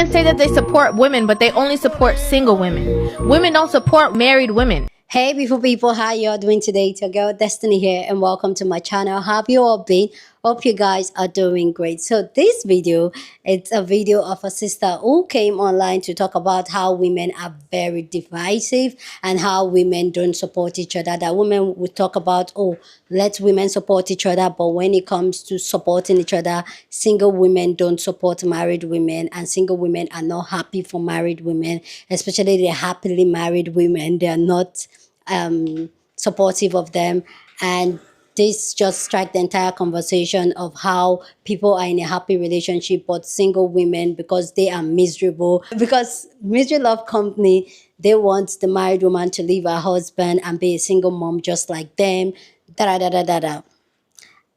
Men say that they support women, but they only support single women. Women don't support married women. Hey beautiful people, how you all doing today? It's your girl Destiny here and welcome to my channel. How have you all been? Hope you guys are doing great. So this video, it's a video of a sister who came online to talk about how women are very divisive and how women don't support each other. That women would talk about, oh, let women support each other, but when it comes to supporting each other, single women don't support married women, and single women are not happy for married women, especially the happily married women. They are not supportive of them, and this just struck the entire conversation of how people are in a happy relationship but single women, because they are miserable, because misery love company, they want the married woman to leave her husband and be a single mom just like them, da da da da da.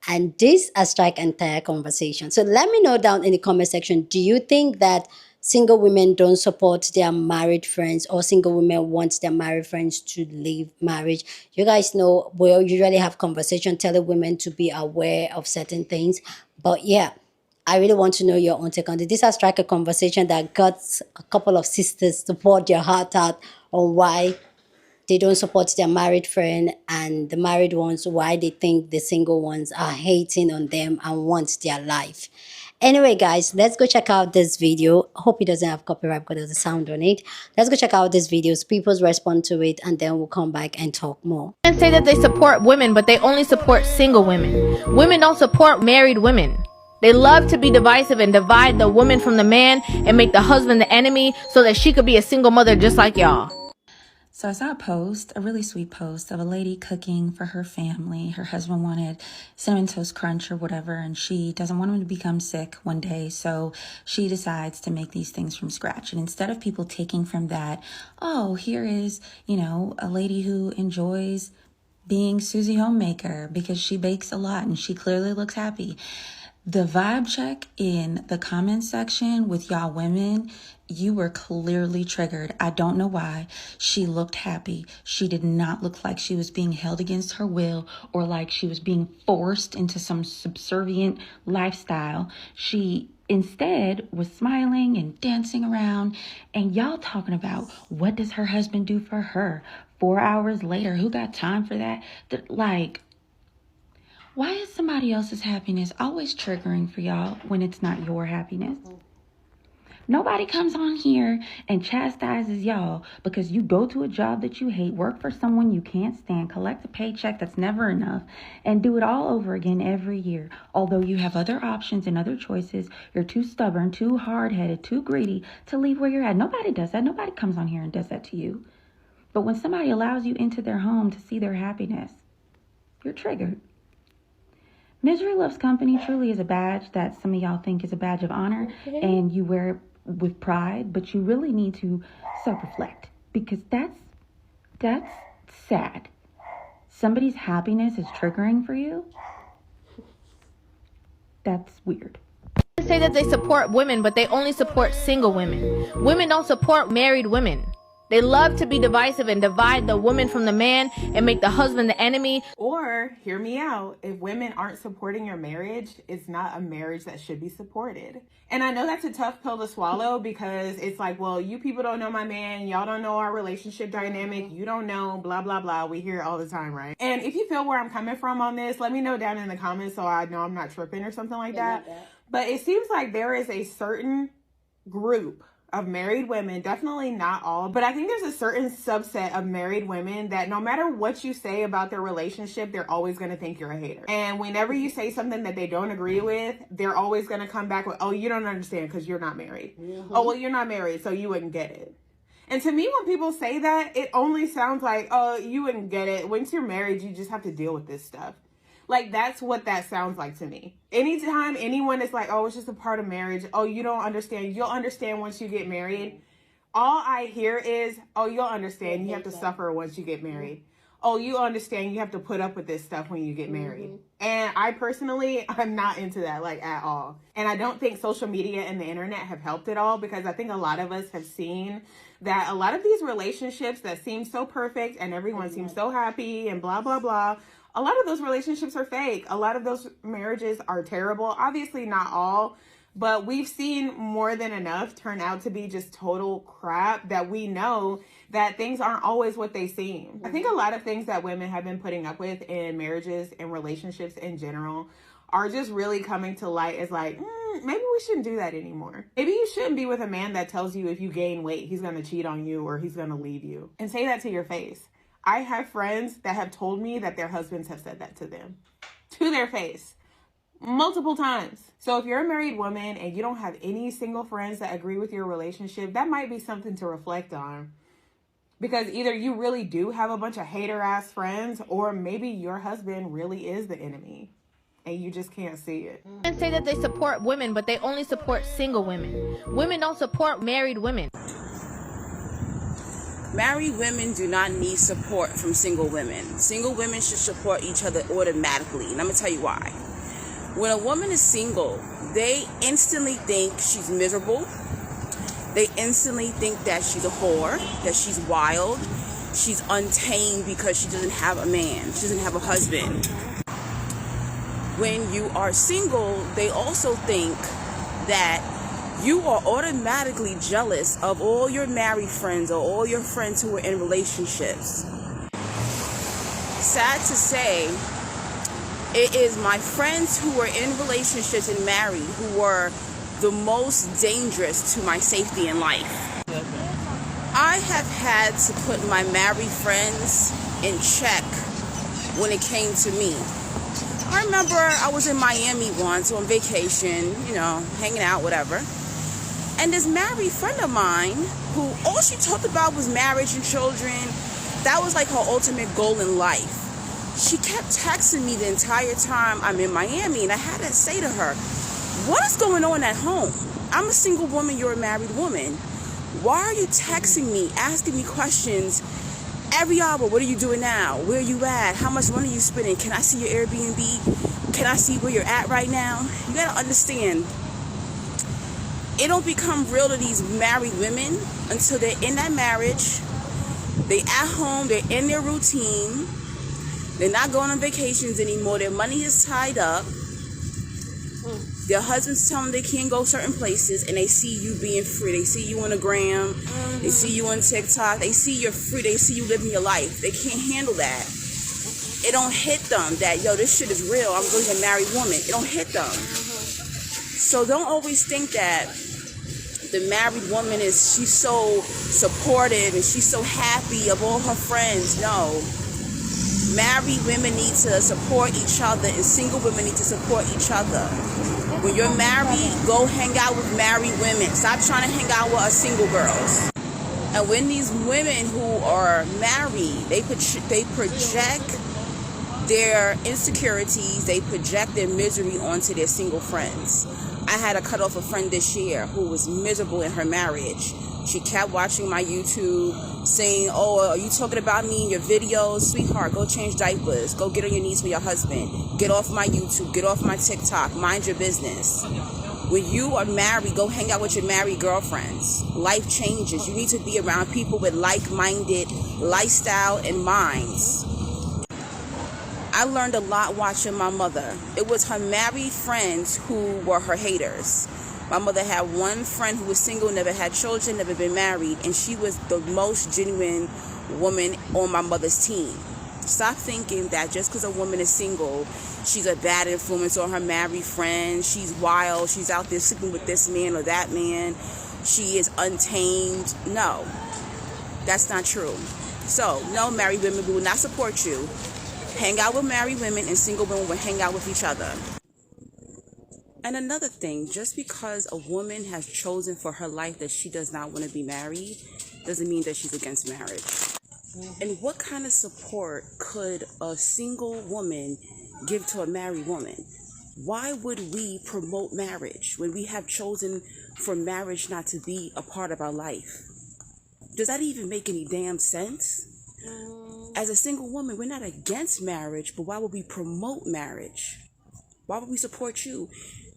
And this has strike entire conversation. So let me know down in the comment section, do you think that single women don't support their married friends, or single women want their married friends to leave marriage? You guys know we'll usually have conversation telling women to be aware of certain things. But yeah, I really want to know your own take on it. This has struck a conversation that got a couple of sisters to pour their heart out on why they don't support their married friend, and the married ones why they think the single ones are hating on them and want their life. Anyway guys, let's go check out this video. Hope it doesn't have copyright because there's a sound on it. Let's go check out this video, people's respond to it, and then we'll come back and talk more. Men say that they support women, but they only support single women. Women don't support married women. They love to be divisive and divide the woman from the man and make the husband the enemy so that she could be a single mother just like y'all. So I saw a post, a really sweet post of a lady cooking for her family. Her husband wanted Cinnamon Toast Crunch or whatever, and she doesn't want him to become sick one day. So she decides to make these things from scratch. And instead of people taking from that, oh, here is, a lady who enjoys being Susie Homemaker because she bakes a lot and she clearly looks happy. The vibe check in the comment section with y'all women, you were clearly triggered. I don't know why. She looked happy. She did not look like she was being held against her will or like she was being forced into some subservient lifestyle. She instead was smiling and dancing around, and y'all talking about what does her husband do for her 4 hours later? Who got time for that? Why is somebody else's happiness always triggering for y'all when it's not your happiness? Nobody comes on here and chastises y'all because you go to a job that you hate, work for someone you can't stand, collect a paycheck that's never enough, and do it all over again every year. Although you have other options and other choices, you're too stubborn, too hard-headed, too greedy to leave where you're at. Nobody does that. Nobody comes on here and does that to you. But when somebody allows you into their home to see their happiness, you're triggered. Misery loves company truly is a badge that some of y'all think is a badge of honor, and you wear it with pride, but you really need to self-reflect, because that's sad. Somebody's happiness is triggering for you. That's weird. Men say that they support women, but they only support single women. Women don't support married women. They love to be divisive and divide the woman from the man and make the husband the enemy. Or, hear me out, if women aren't supporting your marriage, it's not a marriage that should be supported. And I know that's a tough pill to swallow, because it's like, well, you people don't know my man, y'all don't know our relationship dynamic, you don't know, blah, blah, blah. We hear it all the time, right? And if you feel where I'm coming from on this, let me know down in the comments so I know I'm not tripping or something like that. But it seems like there is a certain group of married women, definitely not all, but I think there's a certain subset of married women that no matter what you say about their relationship, they're always going to think you're a hater. And whenever you say something that they don't agree with, they're always going to come back with, oh, you don't understand because you're not married. Oh, well, you're not married, so you wouldn't get it. And to me, when people say that, it only sounds like, oh, you wouldn't get it. Once you're married, you just have to deal with this stuff. Like, that's what that sounds like to me. Anytime anyone is like, oh, it's just a part of marriage. Oh, you don't understand. You'll understand once you get married. All I hear is, oh, you'll understand. You have to suffer once you get married. Oh, you understand. You have to put up with this stuff when you get married. And I personally, I'm not into that, like, at all. And I don't think social media and the internet have helped at all, because I think a lot of us have seen that a lot of these relationships that seem so perfect and everyone seems so happy and blah, blah, blah, a lot of those relationships are fake. A lot of those marriages are terrible. Obviously not all, But we've seen more than enough turn out to be just total crap that we know that things aren't always what they seem. I think a lot of things that women have been putting up with in marriages and relationships in general are just really coming to light as like, maybe we shouldn't do that anymore. Maybe you shouldn't be with a man that tells you if you gain weight, he's going to cheat on you or he's going to leave you. And say that to your face. I have friends that have told me that their husbands have said that to them. To their face. Multiple times. So if you're a married woman and you don't have any single friends that agree with your relationship, that might be something to reflect on. Because either you really do have a bunch of hater-ass friends, or maybe your husband really is the enemy and you just can't see it. Men say that they support women, but they only support single women. Women don't support married women. Married women do not need support from single women. Single women should support each other automatically. And I'm going to tell you why. When a woman is single, they instantly think she's miserable. They instantly think that she's a whore, that she's wild, she's untamed because she doesn't have a man, she doesn't have a husband. When you are single, they also think that you are automatically jealous of all your married friends or all your friends who are in relationships. Sad to say, it is my friends who are in relationships and married who were the most dangerous to my safety in life. I have had to put my married friends in check when it came to me. I remember I was in Miami once on vacation, hanging out, whatever. And this married friend of mine, who all she talked about was marriage and children, that was like her ultimate goal in life. She kept texting me the entire time I'm in Miami, and I had to say to her, what is going on at home? I'm a single woman, you're a married woman. Why are you texting me, asking me questions every hour? What are you doing now? Where are you at? How much money are you spending? Can I see your Airbnb? Can I see where you're at right now? You gotta understand, it don't become real to these married women until they're in that marriage. They at home, they're in their routine. They're not going on vacations anymore. Their money is tied up. Their husbands tell them they can't go certain places, and they see you being free. They see you on the gram. They see you on TikTok. They see you're free. They see you living your life. They can't handle that. It don't hit them that, this shit is real. I'm really a married woman. It don't hit them. So don't always think that the married woman she's so supportive and she's so happy of all her friends. No. Married women need to support each other, and single women need to support each other. When you're married, go hang out with married women. Stop trying to hang out with us single girls. And when these women who are married, they project their insecurities, they project their misery onto their single friends. I had to cut off a friend this year who was miserable in her marriage. She kept watching my YouTube, saying, oh, are you talking about me in your videos? Sweetheart, go change diapers. Go get on your knees with your husband. Get off my YouTube. Get off my TikTok. Mind your business. When you are married, go hang out with your married girlfriends. Life changes. You need to be around people with like-minded lifestyle and minds. I learned a lot watching my mother. It was her married friends who were her haters. My mother had one friend who was single, never had children, never been married, and she was the most genuine woman on my mother's team. Stop thinking that just because a woman is single, she's a bad influence on her married friends. She's wild. She's out there sleeping with this man or that man. She is untamed. No, that's not true. So, no, married women, we will not support you. Hang out with married women, and single women will hang out with each other. And another thing, just because a woman has chosen for her life that she does not want to be married, doesn't mean that she's against marriage. And what kind of support could a single woman give to a married woman? Why would we promote marriage when we have chosen for marriage not to be a part of our life? Does that even make any damn sense? As a single woman, we're not against marriage, but why would we promote marriage? Why would we support you?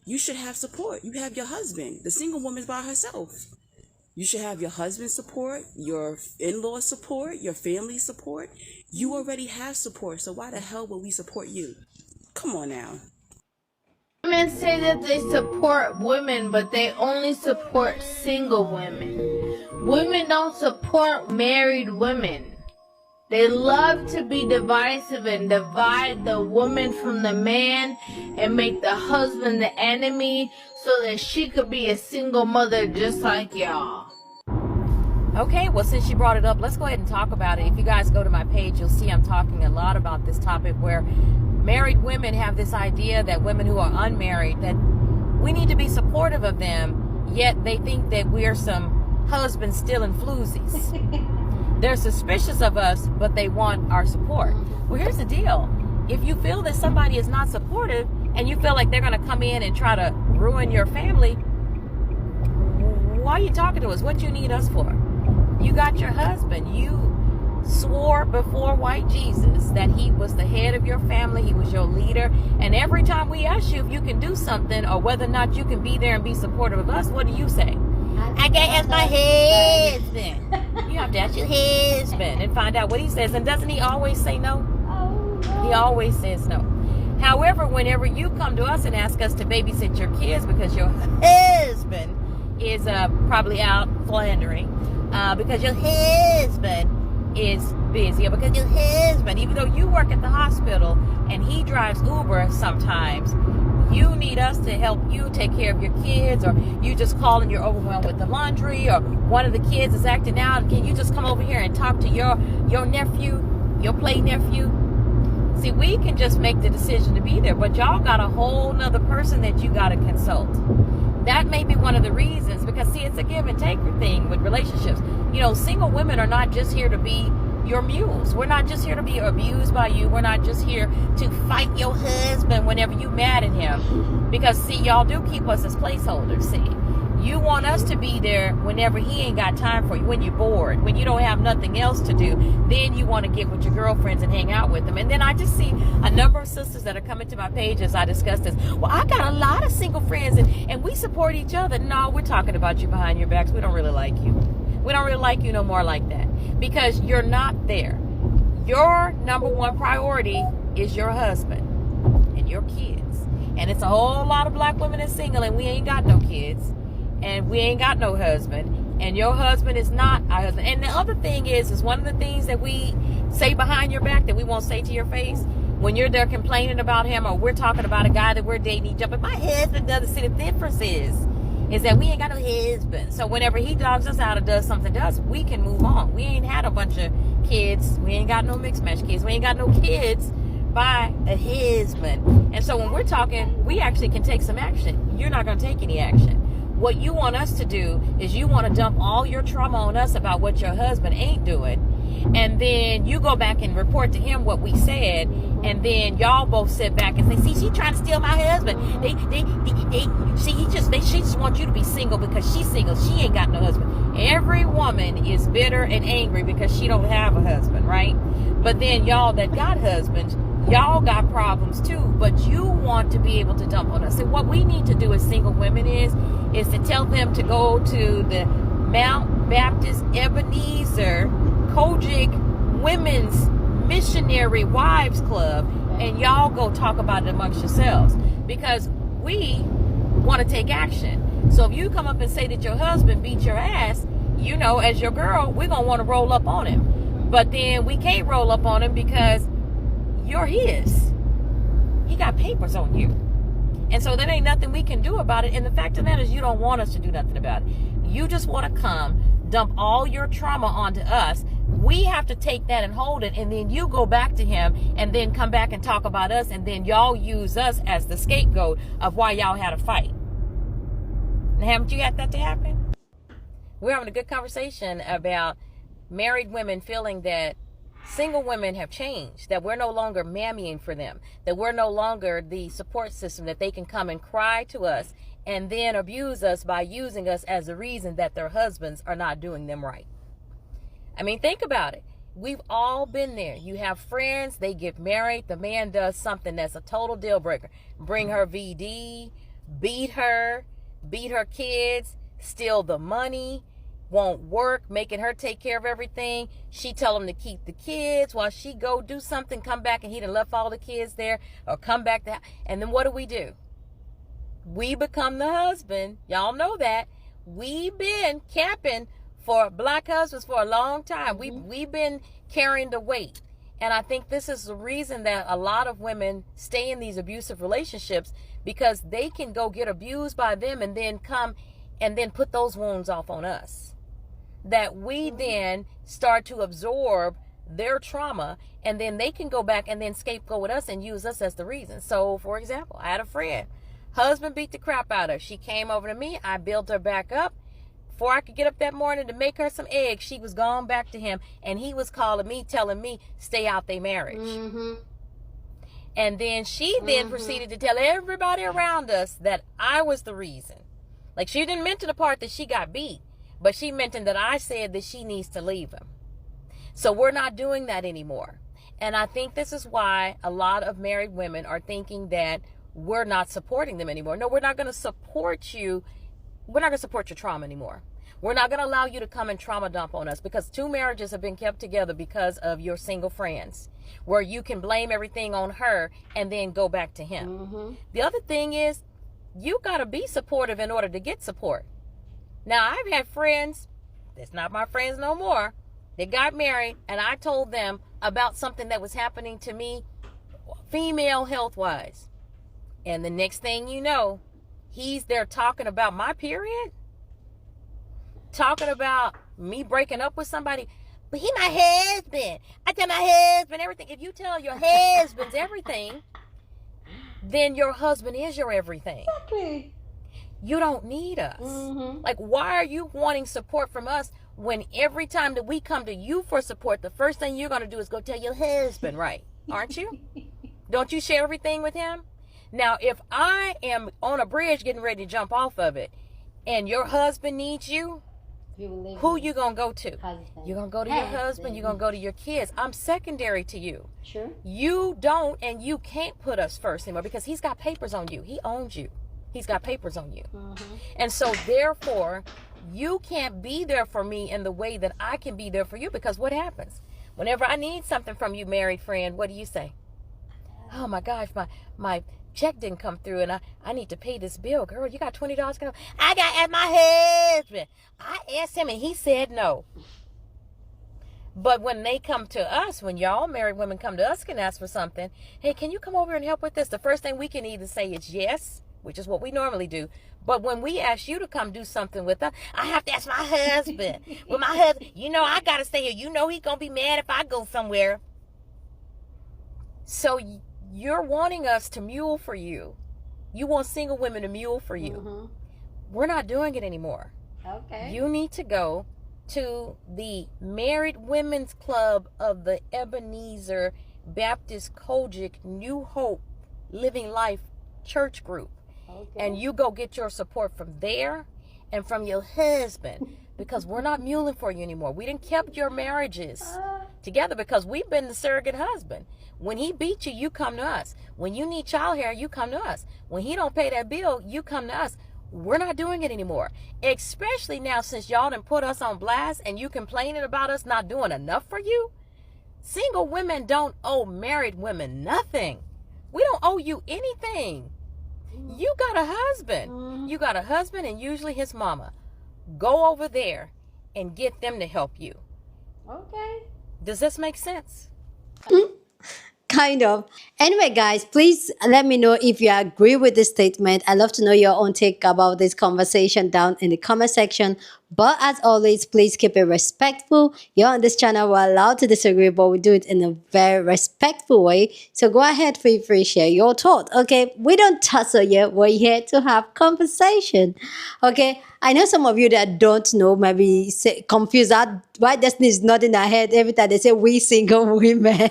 You should have support. You have your husband. The single woman is by herself. You should have your husband's support, your in-law support, your family support. You already have support, so why the hell would we support you? Come on now. Women women say that they support women, but they only support single women. Women don't support married women. They love to be divisive and divide the woman from the man and make the husband the enemy so that she could be a single mother just like y'all. Okay, well, since you brought it up, let's go ahead and talk about it. If you guys go to my page, you'll see I'm talking a lot about this topic where married women have this idea that women who are unmarried, that we need to be supportive of them, yet they think that we're some husband stealing floozies. They're suspicious of us, but they want our support. Well, here's the deal. If you feel that somebody is not supportive and you feel like they're going to come in and try to ruin your family, why are you talking to us? What you need us for? You got your husband. You swore before white Jesus that he was the head of your family. He was your leader. And every time we ask you if you can do something or whether or not you can be there and be supportive of us, what do you say? I can't ask my husband. You have to ask your husband and find out what he says. And doesn't he always say no? He always says no. However, whenever you come to us and ask us to babysit your kids because your husband is probably out philandering, because your husband is busy, or because your husband, even though you work at the hospital and he drives Uber sometimes, you need us to help you take care of your kids, or you just call and you're overwhelmed with the laundry, or one of the kids is acting out, can you just come over here and talk to your nephew, your play nephew? See, we can just make the decision to be there, but y'all got a whole nother person that you got to consult. That may be one of the reasons, because see, it's a give and take thing with relationships. You know, single women are not just here to be your mules. We're not just here to be abused by you. We're not just here to fight your husband whenever you mad at him. Because see, y'all do keep us as placeholders. See, you want us to be there whenever he ain't got time for you, when you're bored, when you don't have nothing else to do. Then you want to get with your girlfriends and hang out with them. And then I just see a number of sisters that are coming to my page as I discuss this. Well, I got a lot of single friends and we support each other. No, we're talking about you behind your backs. We don't really like you. We don't really like you no more like that, because you're not there. Your number one priority is your husband and your kids. And it's a whole lot of black women that's single and we ain't got no kids. And we ain't got no husband, and your husband is not our husband. And the other thing is one of the things that we say behind your back that we won't say to your face, when you're there complaining about him, or we're talking about a guy that we're dating each other, but my husband doesn't see the difference is that we ain't got no husband. So whenever he dogs us out or does something to us, we can move on. We ain't had a bunch of kids. We ain't got no mixed match kids. We ain't got no kids by a husband. And so when we're talking, we actually can take some action. You're not going to take any action. What you want us to do is you want to dump all your trauma on us about what your husband ain't doing. And then you go back and report to him what we said. And then y'all both sit back and say, see, she trying to steal my husband. She just wants you to be single because she's single. She ain't got no husband. Every woman is bitter and angry because she don't have a husband, right? But then y'all that got husbands, y'all got problems too, but you want to be able to dump on us. And what we need to do as single women is to tell them to go to the Mount Baptist Ebenezer Kojic Women's Missionary Wives Club, and y'all go talk about it amongst yourselves, because we want to take action. So if you come up and say that your husband beat your ass, you know, as your girl, we're going to want to roll up on him. But then we can't roll up on him because you're his. He got papers on you. And so there ain't nothing we can do about it. And the fact of the matter is, you don't want us to do nothing about it. You just want to come, dump all your trauma onto us. We have to take that and hold it. And then you go back to him and then come back and talk about us. And then y'all use us as the scapegoat of why y'all had a fight. Now, haven't you had that to happen? We're having a good conversation about married women feeling that single women have changed, that we're no longer mammying for them, that we're no longer the support system that they can come and cry to us and then abuse us by using us as the reason that their husbands are not doing them right. I mean, think about it. We've all been there. You have friends, they get married, the man does something that's a total deal breaker. Bring her VD, beat her kids, steal the money, won't work, making her take care of everything. She tell him to keep the kids while she go do something, come back and he done left all the kids there, or come back to, and then what do? we become the husband. Y'all know that. We've been capping for black husbands for a long time. We've been carrying the weight. And I think this is the reason that a lot of women stay in these abusive relationships, because they can go get abused by them and then come and then put those wounds off on us. That we then start to absorb their trauma, and then they can go back and then scapegoat us and use us as the reason. So, for example, I had a friend. Husband beat the crap out of her. She came over to me. I built her back up. Before I could get up that morning to make her some eggs, she was gone back to him, and he was calling me, telling me, stay out their marriage. And then she then proceeded to tell everybody around us that I was the reason. Like, she didn't mention the part that she got beat, but she mentioned that I said that she needs to leave him. So we're not doing that anymore. And I think this is why a lot of married women are thinking that we're not supporting them anymore. No, we're not going to support you. We're not going to support your trauma anymore. We're not going to allow you to come and trauma dump on us, because 2 marriages have been kept together because of your single friends, where you can blame everything on her and then go back to him. The other thing is, you got to be supportive in order to get support. Now, I've had friends, that's not my friends no more, they got married, and I told them about something that was happening to me, female health-wise. And the next thing you know, he's there talking about my period, talking about me breaking up with somebody. But he my husband. I tell my husband everything. If you tell your husbands everything, then your husband is your everything. Exactly. You don't need us. Like, why are you wanting support from us when every time that we come to you for support, the first thing you're going to do is go tell your husband, right? Aren't you? Don't you share everything with him? Now, if I am on a bridge getting ready to jump off of it, and your husband needs you, who you going to go to? You're going to go to your husband. You're going to go to your kids. I'm secondary to you. Sure. You don't, and you can't put us first anymore, because he's got papers on you. He owns you. He's got papers on you. And so therefore, you can't be there for me in the way that I can be there for you, because what happens? Whenever I need something from you, married friend, what do you say? Oh my gosh, my check didn't come through, and I need to pay this bill. Girl, you got $20? I got at my husband. I asked him and he said no. But when they come to us, when y'all married women come to us and ask for something, hey, can you come over and help with this? The first thing we can either say is yes, which is what we normally do. But when we ask you to come do something with us, I have to ask my husband. Well, my husband, I got to stay here. He's going to be mad if I go somewhere. So you're wanting us to mule for you. You want single women to mule for you. We're not doing it anymore. Okay. You need to go to the Married Women's Club of the Ebenezer Baptist Kojic New Hope Living Life Church Group. And you go get your support from there and from your husband, because we're not muling for you anymore. We didn't kept your marriages together because we've been the surrogate husband. When he beat you, you come to us. When you need child care, you come to us. When he don't pay that bill, you come to us. We're not doing it anymore. Especially now, since y'all done put us on blast and you complaining about us not doing enough for you. Single women don't owe married women nothing. We don't owe you anything. You got a husband. You got a husband, and usually his mama. Go over there and get them to help you. Okay. Does this make sense? Kind of. Anyway, guys, please let me know if you agree with this statement. I'd love to know your own take about this conversation down in the comment section. But as always, please keep it respectful. You're on this channel, we're allowed to disagree, but we do it in a very respectful way. So go ahead, feel free to share your thought. Okay, we don't tussle yet. We're here to have conversation. Okay, I know some of you that don't know, maybe say, confused that why Destiny is nodding her head every time they say we single women.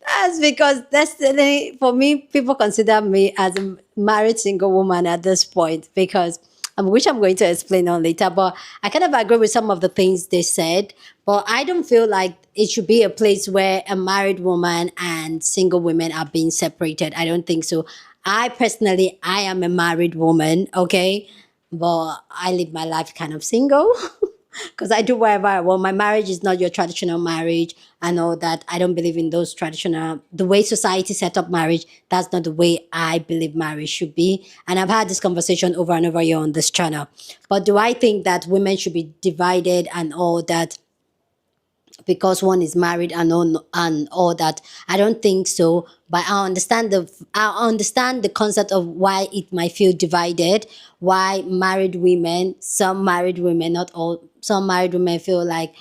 That's because Destiny, for me, people consider me as a married single woman at this point, because which I'm going to explain on later. But I kind of agree with some of the things they said, but I don't feel like it should be a place where a married woman and single women are being separated. I don't think so. I am a married woman, okay? But I live my life kind of single. because I do whatever I want. My marriage is not your traditional marriage and all that. I don't believe in those traditional, the way society set up marriage. That's not the way I believe marriage should be. And I've had this conversation over and over here on this channel. But do I think that women should be divided and all that because one is married and all that? I don't think so. But I understand the concept of why it might feel divided. Why married women, some married women, not all, some married women feel like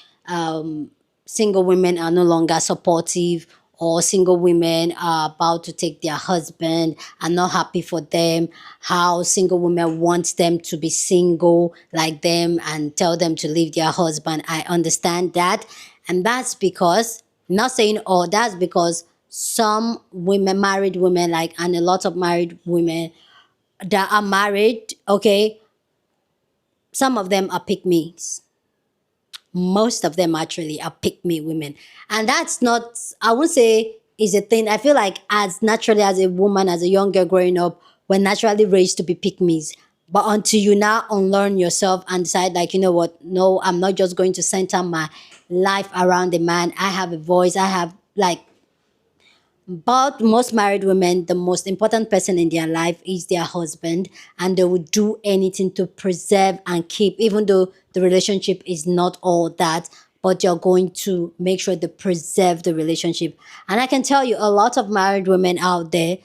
single women are no longer supportive, or single women are about to take their husband, are not happy for them, how single women want them to be single like them and tell them to leave their husband. I understand that. And that's because, not saying all, that's because some women, married women, like, and a lot of married women that are married, okay, some of them are pick me's. Most of them actually are pick me women. And that's not, I won't say is a thing. I feel like as naturally as a woman, as a young girl growing up, we're naturally raised to be pick me's. But until you now unlearn yourself and decide, like, you know what, no, I'm not just going to center my life around a man. I have a voice. I have, like, but most married women, the most important person in their life is their husband, and they will do anything to preserve and keep, even though the relationship is not all that, but you're going to make sure they preserve the relationship. And I can tell you, a lot of married women out there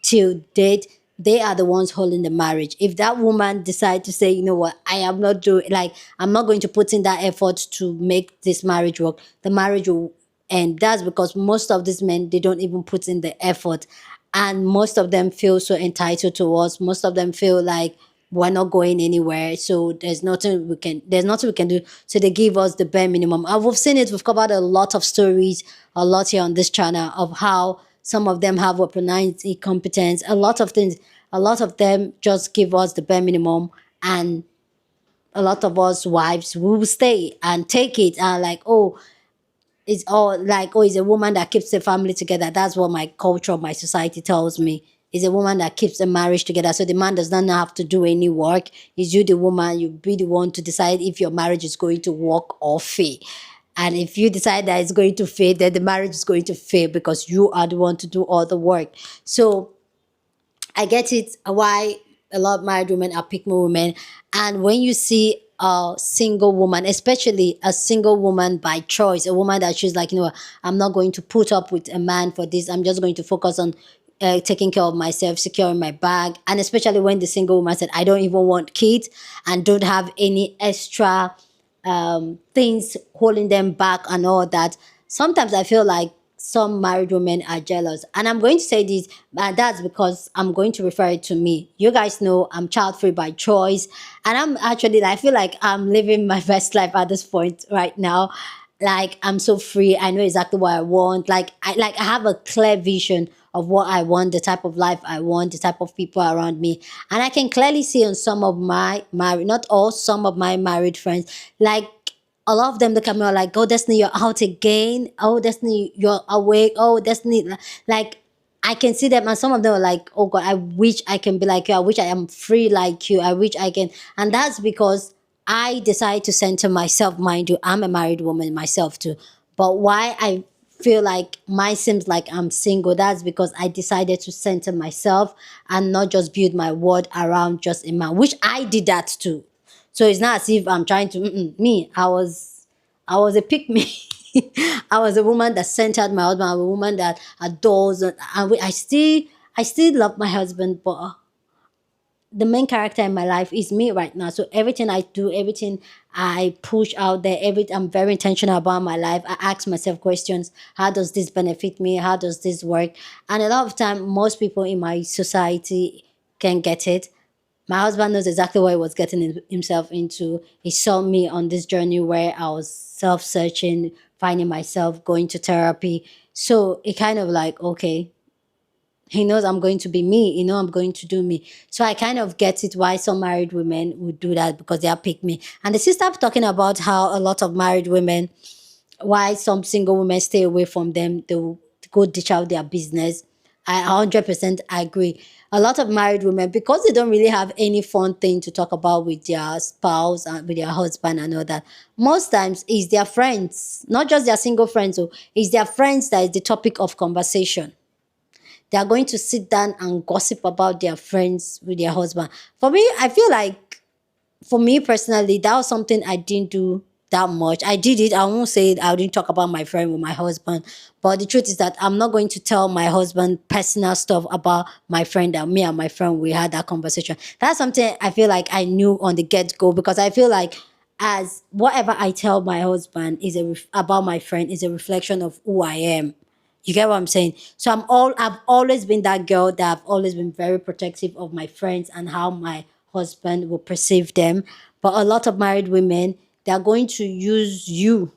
till date, they are the ones holding the marriage. If that woman decide to say, you know what, I am not doing, like, I'm not going to put in that effort to make this marriage work, the marriage will. And that's because most of these men, they don't even put in the effort. And most of them feel so entitled to us. Most of them feel like we're not going anywhere. So there's nothing we can do. So they give us the bare minimum. And we've seen it. We've covered a lot of stories, a lot here on this channel, of how some of them have weaponized competence, a lot of things. A lot of them just give us the bare minimum, and a lot of us wives will stay and take it and like, oh, it's all like, oh, it's a woman that keeps the family together. That's what my culture, my society tells me. It's a woman that keeps the marriage together. So the man does not have to do any work. It's you, the woman, you be the one to decide if your marriage is going to work or fail. And if you decide that it's going to fail, then the marriage is going to fail because you are the one to do all the work. So I get it why a lot of married women are pick me women. And when you see a single woman, especially a single woman by choice, a woman that she's like, you know, I'm not going to put up with a man for this. I'm just going to focus on taking care of myself, securing my bag. And especially when the single woman said, I don't even want kids and don't have any extra things holding them back and all that. Sometimes I feel like some married women are jealous. And I'm going to say this, and that's because I'm going to refer it to me. You guys know I'm child free by choice. And I'm actually, I feel like I'm living my best life at this point right now. Like, I'm so free. I know exactly what I want. I have a clear vision of what I want, the type of life I want, the type of people around me. And I can clearly see on some of my married, not all, some of my married friends, like, a lot of them look at me like, oh, Destiny, you're out again. Oh, Destiny, you're awake. Oh, Destiny, like, I can see them, and some of them are like, oh God, I wish I can be like you. I wish I am free like you. I wish I can. And that's because I decide to center myself, mind you. I'm a married woman myself too. But why I feel like mine seems like I'm single, that's because I decided to center myself and not just build my world around just a man, which I did that too. So it's not as if I'm trying to, me, I was a pick me. I was a woman that centered my husband. I'm a woman that adores, and I still love my husband, but the main character in my life is me right now. So everything I do, everything I push out there, I'm very intentional about my life. I ask myself questions. How does this benefit me? How does this work? And a lot of time, most people in my society can get it. My husband knows exactly what he was getting himself into. He saw me on this journey where I was self-searching, finding myself, going to therapy. So it kind of like, okay, he knows I'm going to be me. You know, I'm going to do me. So I kind of get it why some married women would do that, because they are pick me. And the sister talking about how a lot of married women, why some single women stay away from them. They will go ditch out their business. I 100% agree. A lot of married women, because they don't really have any fun thing to talk about with their spouse and with their husband and all that, most times it's their friends, not just their single friends, oh, it's their friends that is the topic of conversation. They are going to sit down and gossip about their friends with their husband. For me, I feel like, for me personally, that was something I didn't do that much. I did it. I won't say it. I didn't talk about my friend with my husband. But the truth is that I'm not going to tell my husband personal stuff about my friend, that me and my friend, we had that conversation. That's something I feel like I knew on the get-go, because I feel like, as whatever I tell my husband is about my friend is a reflection of who I am. You get what I'm saying? So I've always been that girl that I've always been very protective of my friends and how my husband will perceive them. But a lot of married women, they're going to use you,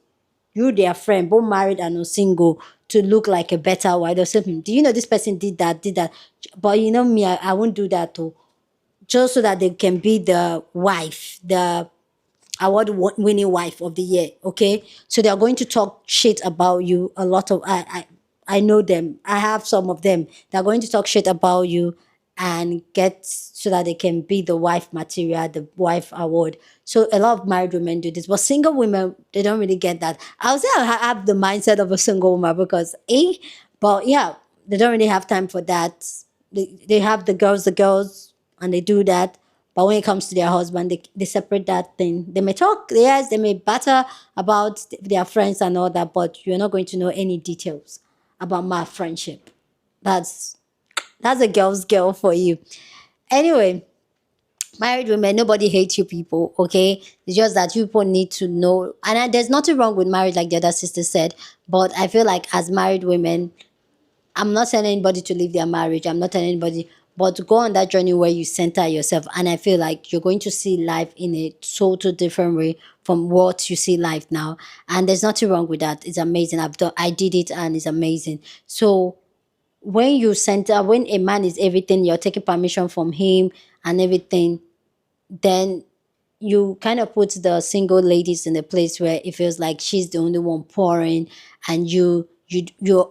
their friend, both married and not single, to look like a better wife. They'll say, do you know this person did that? But you know me, I won't do that too. Just so that they can be the wife, the award-winning wife of the year. Okay, so they are going to talk shit about you. A lot of I know them. I have some of them. They're going to talk shit about you and get, so that they can be the wife material, the wife award. So a lot of married women do this, but single women, they don't really get that. I'll say I have the mindset of a single woman, because but yeah, they don't really have time for that. They have the girls, and they do that. But when it comes to their husband, they separate that thing. They may talk, yes, they may batter about their friends and all that, but you're not going to know any details about my friendship. That's a girl's girl for you. Anyway, married women, nobody hates you people, okay? It's just that you people need to know. And there's nothing wrong with marriage, like the other sister said. But I feel like, as married women, I'm not telling anybody to leave their marriage. I'm not telling anybody, but to go on that journey where you center yourself. And I feel like you're going to see life in a total different way from what you see life now. And there's nothing wrong with that. It's amazing. I did it, and it's amazing. So when when a man is everything, you're taking permission from him and everything, then you kind of put the single ladies in a place where it feels like she's the only one pouring, and you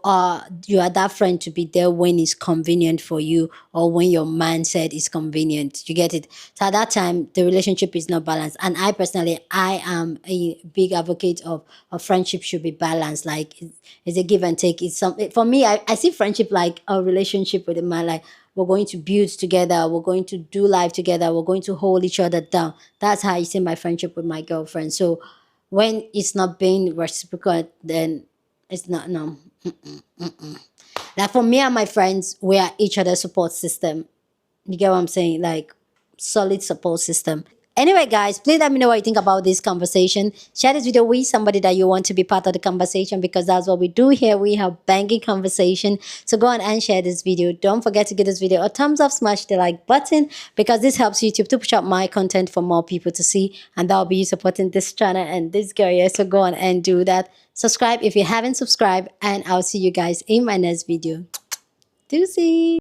are that friend to be there when it's convenient for you, or when your mindset is convenient. You get it? So at that time, the relationship is not balanced. And I personally, I am a big advocate of a friendship should be balanced. Like, it's a give and take. It's something for me. I see friendship like a relationship with a man. Like, we're going to build together. We're going to do life together. We're going to hold each other down. That's how I see my friendship with my girlfriend. So when it's not being reciprocal, then it's not, no. Like, for me and my friends, we are each other's support system. You get what I'm saying? Like, solid support system. Anyway, guys, please let me know what you think about this conversation. Share this video with somebody that you want to be part of the conversation, because that's what we do here. We have banging conversation. So go on and share this video. Don't forget to give this video a thumbs up, smash the like button, because this helps YouTube to push out my content for more people to see. And that'll be you supporting this channel and this girl here. So go on and do that. Subscribe if you haven't subscribed. And I'll see you guys in my next video. Deuces.